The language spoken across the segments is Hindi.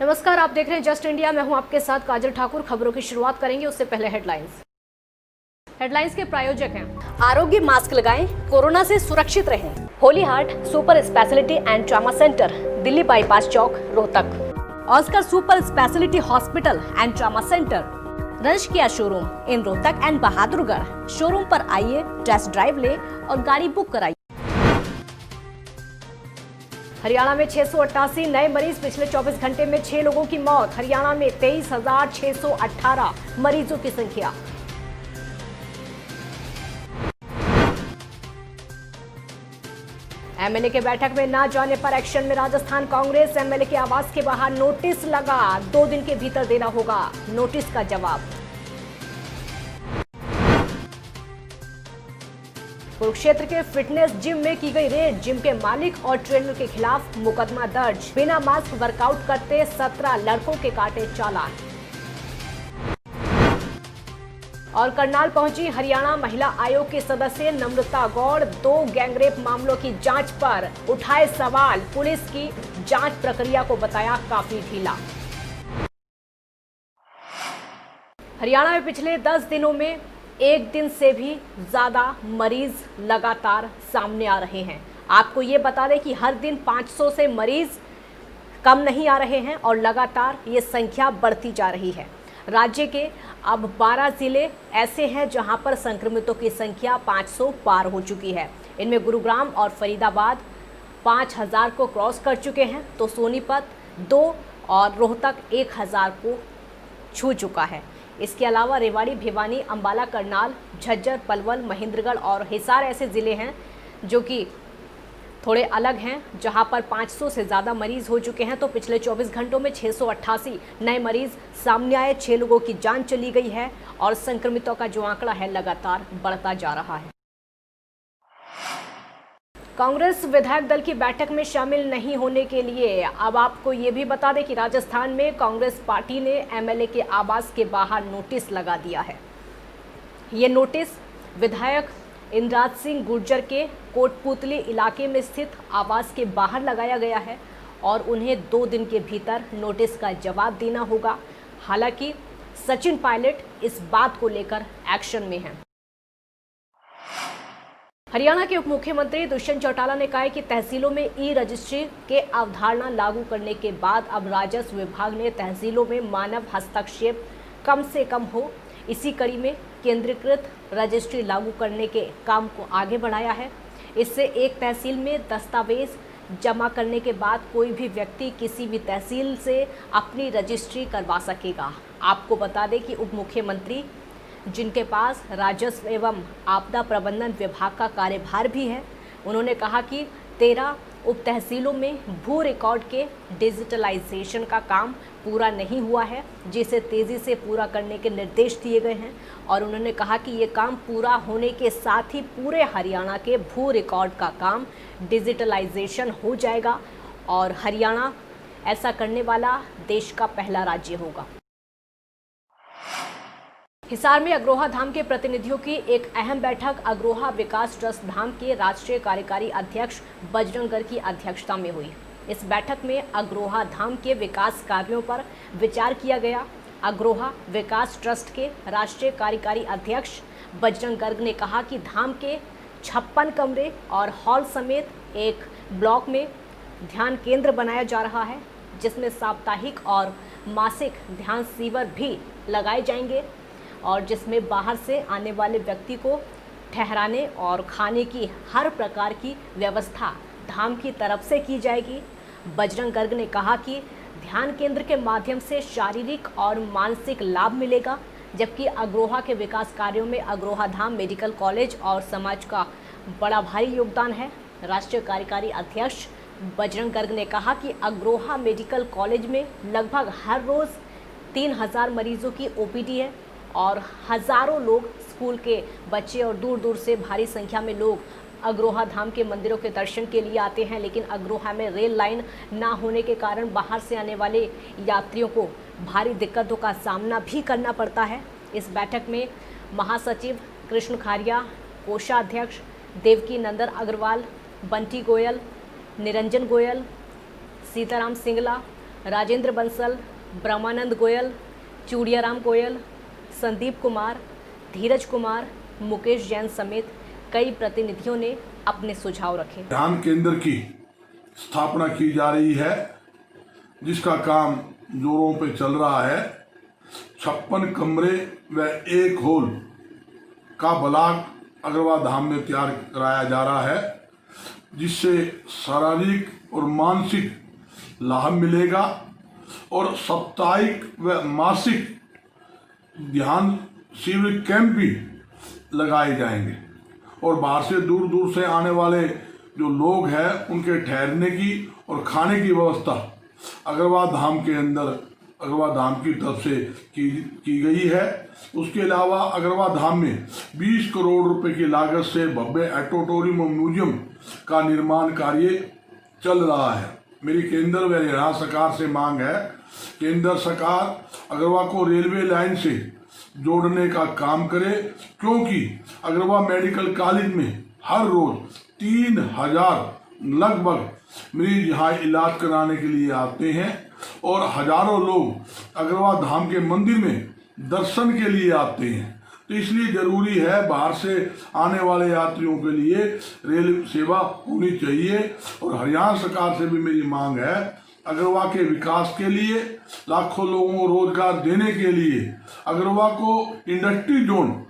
नमस्कार, आप देख रहे हैं जस्ट इंडिया। मैं हूं आपके साथ काजल ठाकुर। खबरों की शुरुआत करेंगे, उससे पहले हेडलाइंस के प्रायोजक हैं आरोग्य मास्क लगाएं, कोरोना से सुरक्षित रहें। Holy Heart Super Speciality and Trauma Centre, Delhi bypass Chowk, Rohtak. Oscar Super Speciality Hospital and Trauma Centre, रंश किया showroom in Rohtak and Bahadurgarh. Showroom पर आइए, टेस्ट ड्राइव ले और गाड़ी बुक कराइए। हरियाणा में 688 नए मरीज, पिछले 24 घंटे में 6 लोगों की मौत। हरियाणा में 23,618 मरीजों की संख्या। एमएलए के बैठक में न जाने पर एक्शन में राजस्थान कांग्रेस। एमएलए के आवास के बाहर नोटिस लगा, 2 दिन के भीतर देना होगा नोटिस का जवाब। कुरुक्षेत्र के फिटनेस जिम में की गई रेड, जिम के मालिक और ट्रेनर के खिलाफ मुकदमा दर्ज। बिना मास्क वर्कआउट करते 17 लड़कों के काटे चालान। और करनाल पहुंची हरियाणा महिला आयोग के सदस्य नम्रता गौड़। 2 गैंगरेप मामलों की जांच पर उठाए सवाल, पुलिस की जांच प्रक्रिया को बताया काफी ढीला। हरियाणा में पिछले 10 दिनों में एक दिन से भी ज्यादा मरीज लगातार सामने आ रहे हैं। आपको ये बता दें कि हर दिन 500 से मरीज कम नहीं आ रहे हैं और लगातार ये संख्या बढ़ती जा रही है। राज्य के अब 12 जिले ऐसे हैं जहां पर संक्रमितों की संख्या 500 पार हो चुकी है। इनमें गुरुग्राम और फरीदाबाद 5000 को क्रॉस कर चुके हैं, तो सोनीपत 2 और रोहतक 1000 को छू चुका है। इसके अलावा रेवाड़ी, भिवानी, अंबाला, करनाल, झज्जर, पलवल, महेंद्रगढ़ और हिसार ऐसे ज़िले हैं जो कि थोड़े अलग हैं, जहां पर 500 से ज़्यादा मरीज़ हो चुके हैं। तो पिछले 24 घंटों में 688 नए मरीज़ सामने आए, 6 लोगों की जान चली गई है और संक्रमितों का जो आंकड़ा है लगातार बढ़ता जा रहा है। कांग्रेस विधायक दल की बैठक में शामिल नहीं होने के लिए अब आपको ये भी बता दें कि राजस्थान में कांग्रेस पार्टी ने एमएलए के आवास के बाहर नोटिस लगा दिया है। ये नोटिस विधायक इंद्राज सिंह गुर्जर के कोटपुतली इलाके में स्थित आवास के बाहर लगाया गया है और उन्हें 2 दिन के भीतर नोटिस का जवाब देना होगा। हालांकि सचिन पायलट इस बात को लेकर एक्शन में हैं। हरियाणा के उप मुख्यमंत्री दुष्यंत चौटाला ने कहा है कि तहसीलों में ई रजिस्ट्री के अवधारणा लागू करने के बाद अब राजस्व विभाग ने तहसीलों में मानव हस्तक्षेप कम से कम हो, इसी कड़ी में केंद्रीकृत रजिस्ट्री लागू करने के काम को आगे बढ़ाया है। इससे एक तहसील में दस्तावेज जमा करने के बाद कोई भी व्यक्ति किसी भी तहसील से अपनी रजिस्ट्री करवा सकेगा। आपको बता दें कि उप मुख्यमंत्री, जिनके पास राजस्व एवं आपदा प्रबंधन विभाग का कार्यभार भी है, उन्होंने कहा कि 13 उप तहसीलों में भू रिकॉर्ड के डिजिटलाइजेशन का काम पूरा नहीं हुआ है, जिसे तेज़ी से पूरा करने के निर्देश दिए गए हैं। और उन्होंने कहा कि ये काम पूरा होने के साथ ही पूरे हरियाणा के भू रिकॉर्ड का काम डिजिटलाइजेशन हो जाएगा और हरियाणा ऐसा करने वाला देश का पहला राज्य होगा। हिसार में अग्रोहा धाम के प्रतिनिधियों की एक अहम बैठक अग्रोहा विकास ट्रस्ट धाम के राष्ट्रीय कार्यकारी अध्यक्ष बजरंग गर्ग की अध्यक्षता में हुई। इस बैठक में अग्रोहा धाम के विकास कार्यों पर विचार किया गया। अग्रोहा विकास ट्रस्ट के राष्ट्रीय कार्यकारी अध्यक्ष बजरंग गर्ग ने कहा कि धाम के 56 कमरे और हॉल समेत एक ब्लॉक में ध्यान केंद्र बनाया जा रहा है, जिसमें साप्ताहिक और मासिक ध्यान शिविर भी लगाए जाएंगे और जिसमें बाहर से आने वाले व्यक्ति को ठहराने और खाने की हर प्रकार की व्यवस्था धाम की तरफ से की जाएगी। बजरंग गर्ग ने कहा कि ध्यान केंद्र के माध्यम से शारीरिक और मानसिक लाभ मिलेगा, जबकि अग्रोहा के विकास कार्यों में अग्रोहा धाम मेडिकल कॉलेज और समाज का बड़ा भारी योगदान है। राष्ट्रीय कार्यकारी अध्यक्ष बजरंग गर्ग ने कहा कि अग्रोहा मेडिकल कॉलेज में लगभग हर रोज़ 3000 मरीजों की ओपीडी है और हज़ारों लोग, स्कूल के बच्चे और दूर दूर से भारी संख्या में लोग अग्रोहा धाम के मंदिरों के दर्शन के लिए आते हैं। लेकिन अग्रोहा में रेल लाइन ना होने के कारण बाहर से आने वाले यात्रियों को भारी दिक्कतों का सामना भी करना पड़ता है। इस बैठक में महासचिव कृष्ण खारिया, कोषाध्यक्ष देवकी नंदन अग्रवाल, बंटी गोयल, निरंजन गोयल, सीताराम सिंगला, राजेंद्र बंसल, ब्रह्मानंद गोयल, चूड़ियाराम गोयल, संदीप कुमार, धीरज कुमार, मुकेश जैन समेत कई प्रतिनिधियों ने अपने सुझाव रखे। ध्यान केंद्र की स्थापना की जा रही है, जिसका काम जोरों पे चल रहा है। 56 कमरे व 1 हॉल का ब्लॉक अग्रवाल धाम में तैयार कराया जा रहा है, जिससे शारीरिक और मानसिक लाभ मिलेगा और साप्ताहिक व मासिक ध्यान शिविर कैंप भी लगाए जाएंगे और बाहर से दूर दूर से आने वाले जो लोग हैं उनके ठहरने की और खाने की व्यवस्था अग्रवाल धाम के अंदर अग्रवाल धाम की तरफ से की गई है। उसके अलावा अग्रवाल धाम में 20 करोड़ रुपए की लागत से भव्य ऑडिटोरियम और म्यूजियम का निर्माण कार्य चल रहा है। मेरी केंद्र व हरियाणा सरकार से मांग है, केंद्र सरकार अग्रवाल को रेलवे लाइन से जोड़ने का काम करे, क्योंकि अग्रवाल मेडिकल कॉलेज में हर रोज 3000 लगभग मरीज यहाँ इलाज कराने के लिए आते हैं और हजारों लोग अग्रवाल धाम के मंदिर में दर्शन के लिए आते हैं। तो इसलिए जरूरी है बाहर से आने वाले यात्रियों के लिए रेल सेवा होनी चाहिए। और हरियाणा सरकार से भी मेरी मांग है, अग्रवाल के विकास के लिए, लाखों लोगों को रोजगार देने के लिए अग्रवाल को इंडस्ट्री जोन।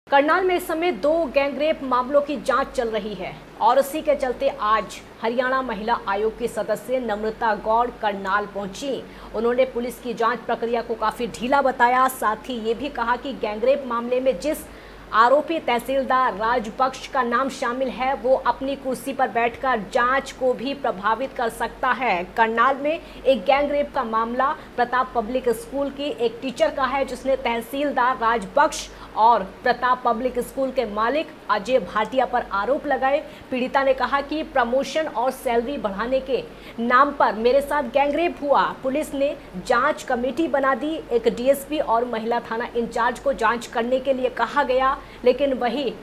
करनाल में इस समय 2 गैंगरेप मामलों की जांच चल रही है और उसी के चलते आज हरियाणा महिला आयोग की सदस्य नम्रता गौड़ करनाल पहुंची। उन्होंने पुलिस की जांच प्रक्रिया को काफी ढीला बताया। साथ ही ये भी कहा कि गैंगरेप मामले में जिस आरोपी तहसीलदार राजबख्श का नाम शामिल है वो अपनी कुर्सी पर बैठकर जांच को भी प्रभावित कर सकता है। करनाल में एक गैंगरेप का मामला प्रताप पब्लिक स्कूल की एक टीचर का है, जिसने तहसीलदार राजबख्श और प्रताप पब्लिक स्कूल के मालिक अजय भाटिया पर आरोप लगाए। पीड़िता ने कहा कि प्रमोशन और सैलरी बढ़ाने के नाम पर मेरे साथ गैंगरेप हुआ। पुलिस ने जांच कमेटी बना दी। एक डीएसपी और महिला थाना इंचार्ज को जांच करने के लिए कहा गया, लेकिन वही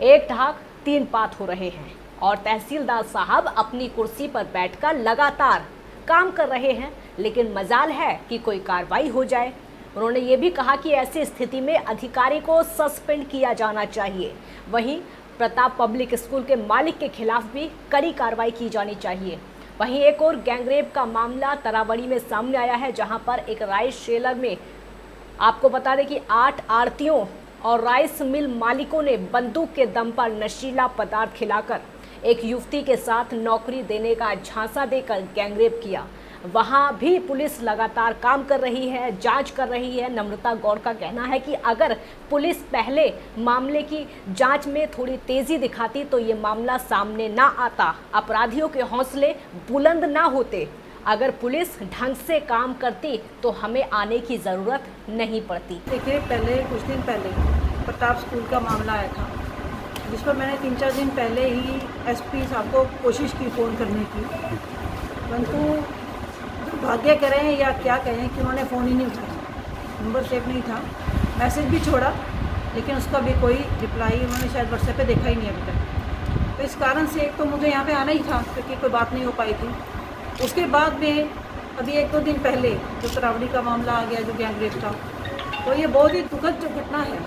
एक ढाक 3 पात हो रहे हैं और तहसीलदार साहब अपनी कुर्सी पर बैठकर लगातार काम कर रहे हैं, लेकिन मजाल है कि कोई कार्रवाई हो जाए। उन्होंने ये भी कहा कि ऐसी स्थिति में अधिकारी को सस्पेंड किया जाना चाहिए। वहीं प्रताप पब्लिक स्कूल के मालिक के खिलाफ भी कड़ी कार्रवाई की जानी चाहिए। वहीं एक और गैंगरेप का मामला तरावड़ी में सामने आया है, जहां पर एक राइस सेलर में आपको बता दें कि 8 आड़तियों और राइस मिल मालिकों ने बंदूक के दम पर नशीला पदार्थ खिलाकर एक युवती के साथ नौकरी देने का झांसा देकर गैंगरेप किया। वहां भी पुलिस लगातार काम कर रही है, जांच कर रही है। नम्रता गौड़ का कहना है कि अगर पुलिस पहले मामले की जांच में थोड़ी तेजी दिखाती तो ये मामला सामने ना आता, अपराधियों के हौसले बुलंद ना होते। अगर पुलिस ढंग से काम करती तो हमें आने की ज़रूरत नहीं पड़ती। देखिए, पहले कुछ दिन पहले प्रताप स्कूल का मामला आया था, जिस पर मैंने 3-4 दिन पहले ही एसपी साहब को कोशिश की फ़ोन करने की, परंतु दुर्भाग्य करें या क्या कहें कि उन्होंने फ़ोन ही नहीं उठाया। नंबर सेव नहीं था। मैसेज भी छोड़ा, लेकिन उसका भी कोई रिप्लाई उन्होंने शायद व्हाट्सएप पे देखा ही नहीं अभी तक। तो इस कारण से एक तो मुझे यहाँ पे आना ही था, क्योंकि कोई बात नहीं हो पाई थी। उसके बाद में अभी 1-2 दिन पहले जो तरावड़ी का मामला आ गया, जो गैंगरेप का, तो ये बहुत ही दुखद जो घटना है,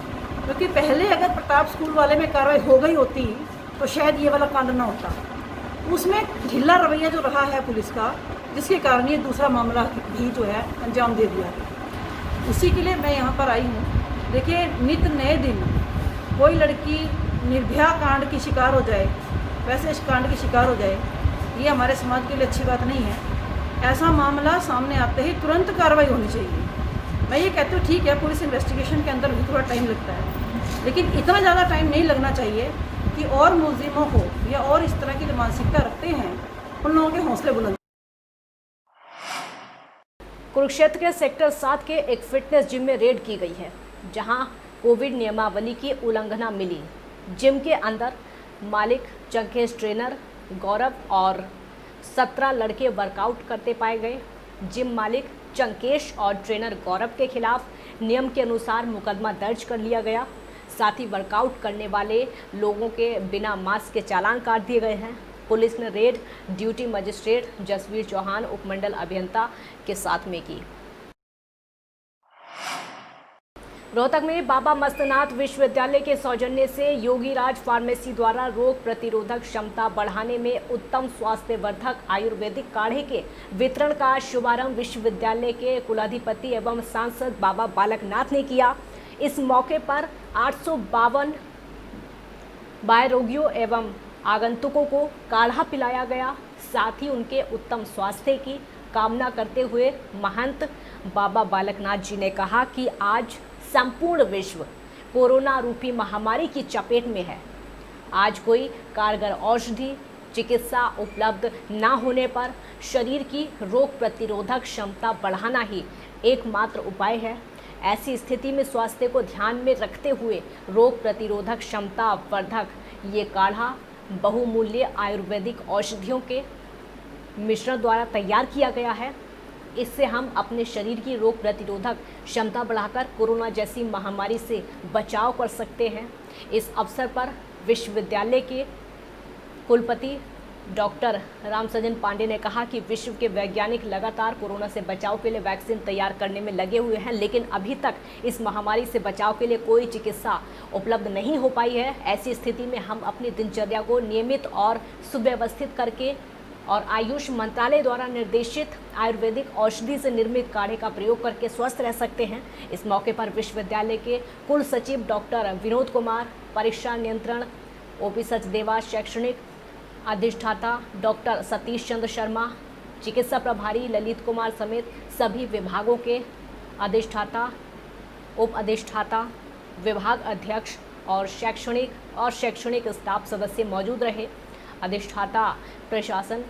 क्योंकि पहले अगर प्रताप स्कूल वाले में कार्रवाई हो गई होती तो शायद ये वाला कांड ना होता। उसमें ढीला रवैया जो रहा है पुलिस का, जिसके कारण ये दूसरा मामला भी जो है अंजाम दे दिया। उसी के लिए मैं यहाँ पर आई हूँ। देखिए, नित नए दिन कोई लड़की निर्भया कांड की शिकार हो जाए, वैसे इस कांड की शिकार हो जाए, ये हमारे समाज के लिए अच्छी बात नहीं है। ऐसा मामला सामने आते ही तुरंत कार्रवाई होनी चाहिए। मैं ये कहती हूँ, ठीक है, पुलिस इन्वेस्टिगेशन के अंदर भी थोड़ा टाइम लगता है, लेकिन इतना ज़्यादा टाइम नहीं लगना चाहिए कि और मुलजिमों को या और इस तरह की जो मानसिकता रखते हैं उन लोगों के हौसले बुलंद। कुरुक्षेत्र के सेक्टर 7 के एक फिटनेस जिम में रेड की गई है, जहां कोविड नियमावली की उल्लंघना मिली। जिम के अंदर मालिक चंकेश, ट्रेनर गौरव और 17 लड़के वर्कआउट करते पाए गए। जिम मालिक चंकेश और ट्रेनर गौरव के खिलाफ नियम के अनुसार मुकदमा दर्ज कर लिया गया। साथ ही वर्कआउट करने वाले लोगों के बिना मास्क के चालान काट दिए गए हैं। पुलिस ने raid duty magistrate Jasvir Chauhan उपमंडल अभियंता के साथ में की। रोहतक में बाबा मस्तनाथ विश्वविद्यालय के सौजन्य से योगीराज फार्मेसी द्वारा रोग प्रतिरोधक क्षमता बढ़ाने में उत्तम स्वास्थ्यवर्धक आयुर्वेदिक काढ़े के वितरण का शुभारंभ विश्वविद्यालय के कुलाधिपति एवं सांसद बाबा बालकनाथ ने किया। इस मौके पर 852 बाह्य रोगियों एवं आगंतुकों को काढ़ा पिलाया गया। साथ ही उनके उत्तम स्वास्थ्य की कामना करते हुए महंत बाबा बालकनाथ जी ने कहा कि आज संपूर्ण विश्व कोरोना रूपी महामारी की चपेट में है। आज कोई कारगर औषधि चिकित्सा उपलब्ध न होने पर शरीर की रोग प्रतिरोधक क्षमता बढ़ाना ही एकमात्र उपाय है। ऐसी स्थिति में स्वास्थ्य को ध्यान में रखते हुए रोग प्रतिरोधक क्षमता वर्धक ये काढ़ा बहुमूल्य आयुर्वेदिक औषधियों के मिश्रण द्वारा तैयार किया गया है। इससे हम अपने शरीर की रोग प्रतिरोधक क्षमता बढ़ाकर कोरोना जैसी महामारी से बचाव कर सकते हैं। इस अवसर पर विश्वविद्यालय के कुलपति डॉक्टर रामसजन पांडे ने कहा कि विश्व के वैज्ञानिक लगातार कोरोना से बचाव के लिए वैक्सीन तैयार करने में लगे हुए हैं, लेकिन अभी तक इस महामारी से बचाव के लिए कोई चिकित्सा उपलब्ध नहीं हो पाई है। ऐसी स्थिति में हम अपनी दिनचर्या को नियमित और सुव्यवस्थित करके और आयुष मंत्रालय द्वारा निर्देशित आयुर्वेदिक औषधि से निर्मित काढ़े का प्रयोग करके स्वस्थ रह सकते हैं। इस मौके पर विश्वविद्यालय के कुल सचिव डॉक्टर विनोद कुमार, परीक्षा नियंत्रण ओपी सचदेवा, शैक्षणिक अधिष्ठाता डॉक्टर सतीश चंद्र शर्मा, चिकित्सा प्रभारी ललित कुमार समेत सभी विभागों के अधिष्ठाता, उप अधिष्ठाता, विभाग अध्यक्ष और शैक्षणिक स्टाफ सदस्य मौजूद रहे। अधिष्ठाता प्रशासन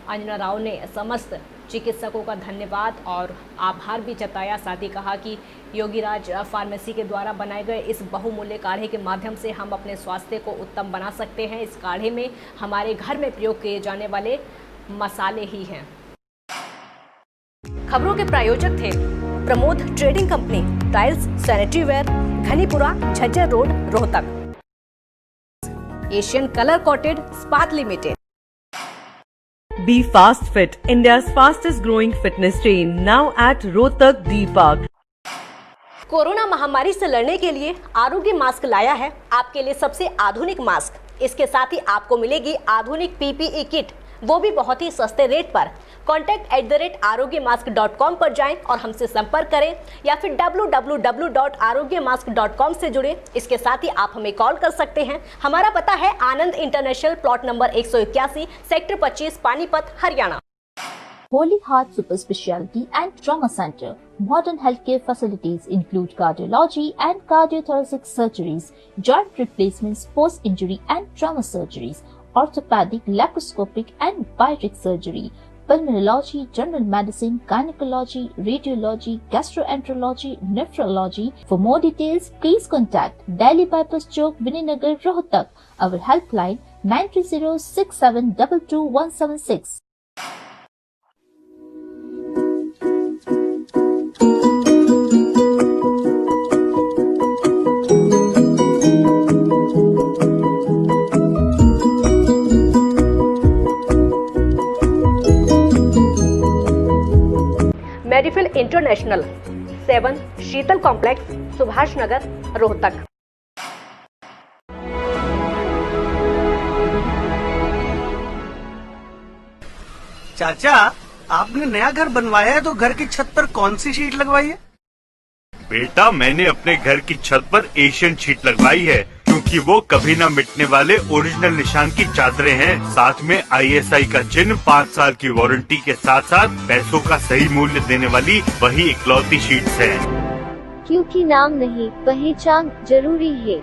अंजना राव ने समस्त चिकित्सकों का धन्यवाद और आभार भी जताया। साथ ही कहा कि योगीराज फार्मेसी के द्वारा बनाए गए इस बहुमूल्य काढ़े के माध्यम से हम अपने स्वास्थ्य को उत्तम बना सकते हैं। इस काढ़े में हमारे घर में प्रयोग किए जाने वाले मसाले ही हैं। खबरों के प्रायोजक थे Pramod Trading Company, tiles, sanitary ware, Ghanipura, Jhajjar road, Rohtak. Asian Colour Coated Ispat Limited. Be Fast Fit, India's fastest growing fitness chain, now at Rohtak D Park. Corona महामारी से लड़ने के लिए आरोग्य मास्क लाया है आपके लिए सबसे आधुनिक मास्क। इसके साथ ही आपको मिलेगी आधुनिक पीपीई किट, वो भी बहुत ही सस्ते रेट पर। contact@arogyamask.com पर जाएं और हमसे संपर्क करें या फिर www.arogyamask.com से जुड़ें। इसके साथ ही आप हमें कॉल कर सकते हैं। हमारा पता है Anand International, plot number 181, sector 25, Panipat, Haryana. Holy Heart Super Speciality and Trauma Center. Modern healthcare facilities include cardiology and cardiothoracic surgeries, joint replacements, post-injury and trauma surgeries, orthopedic, laparoscopic and bariatric surgery, pulmonology, general medicine, gynecology, radiology, gastroenterology, nephrology. For more details, please contact Delhi Bypass Chowk, Vininagar, Rohtak. Our helpline 930-6722-176. Medifill International 7 Sheetal complex, Subhash Nagar, Rohtak. चाचा, आपने नया घर बनवाया है तो घर की छत पर कौन सी शीट लगवाई है? बेटा, मैंने अपने घर की छत पर एशियन शीट लगवाई है क्योंकि वो कभी न मिटने वाले ओरिजिनल निशान की चादरें हैं। साथ में ISI का चिन्ह, 5 साल की वारंटी के साथ साथ पैसों का सही मूल्य देने वाली वही इकलौती शीट्स हैं। क्योंकि नाम नहीं, पहचान जरूरी है।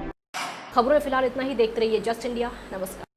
खबरों में फिलहाल इतना ही। देखते रहिए जस्ट इंडिया। नमस्कार।